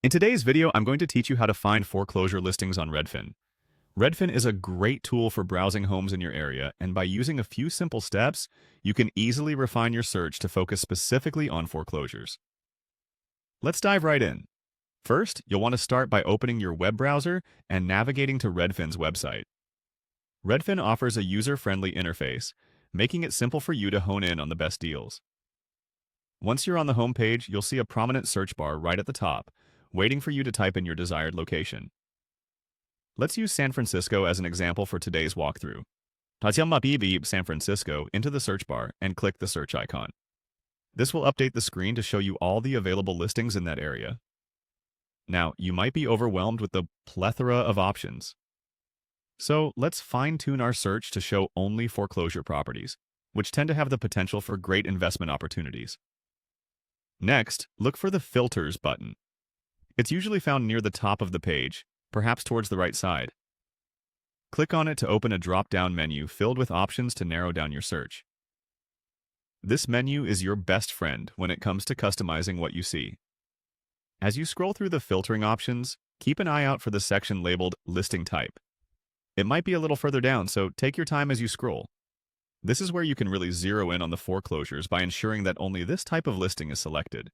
In today's video, I'm going to teach you how to find foreclosure listings on Redfin. Redfin is a great tool for browsing homes in your area, and by using a few simple steps, you can easily refine your search to focus specifically on foreclosures. Let's dive right in. First, you'll want to start by opening your web browser and navigating to Redfin's website. Redfin offers a user-friendly interface, making it simple for you to hone in on the best deals. Once you're on the home page, you'll see a prominent search bar right at the top, waiting for you to type in your desired location. Let's use San Francisco as an example for today's walkthrough. Type San Francisco into the search bar and click the search icon. This will update the screen to show you all the available listings in that area. Now, you might be overwhelmed with the plethora of options. So let's fine-tune our search to show only foreclosure properties, which tend to have the potential for great investment opportunities. Next, look for the Filters button. It's usually found near the top of the page, perhaps towards the right side. Click on it to open a drop-down menu filled with options to narrow down your search. This menu is your best friend when it comes to customizing what you see. As you scroll through the filtering options, keep an eye out for the section labeled Listing Type. It might be a little further down, so take your time as you scroll. This is where you can really zero in on the foreclosures by ensuring that only this type of listing is selected.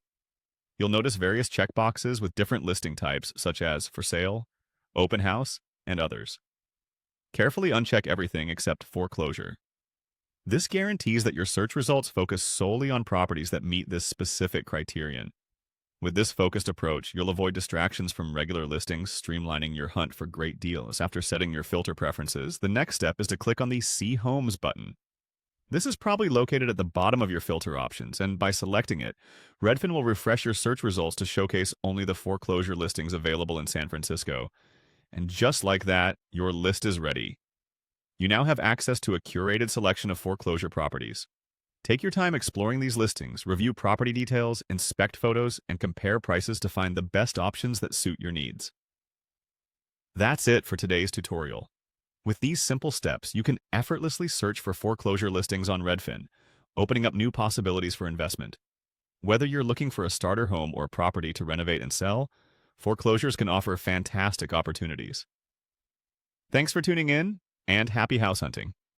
You'll notice various checkboxes with different listing types, such as for sale, open house, and others. Carefully uncheck everything except foreclosure. This guarantees that your search results focus solely on properties that meet this specific criterion. With this focused approach, you'll avoid distractions from regular listings, streamlining your hunt for great deals. After setting your filter preferences, the next step is to click on the See Homes button. This is probably located at the bottom of your filter options, and by selecting it, Redfin will refresh your search results to showcase only the foreclosure listings available in San Francisco. And just like that, your list is ready. You now have access to a curated selection of foreclosure properties. Take your time exploring these listings, review property details, inspect photos, and compare prices to find the best options that suit your needs. That's it for today's tutorial. With these simple steps, you can effortlessly search for foreclosure listings on Redfin, opening up new possibilities for investment. Whether you're looking for a starter home or property to renovate and sell, foreclosures can offer fantastic opportunities. Thanks for tuning in, and happy house hunting.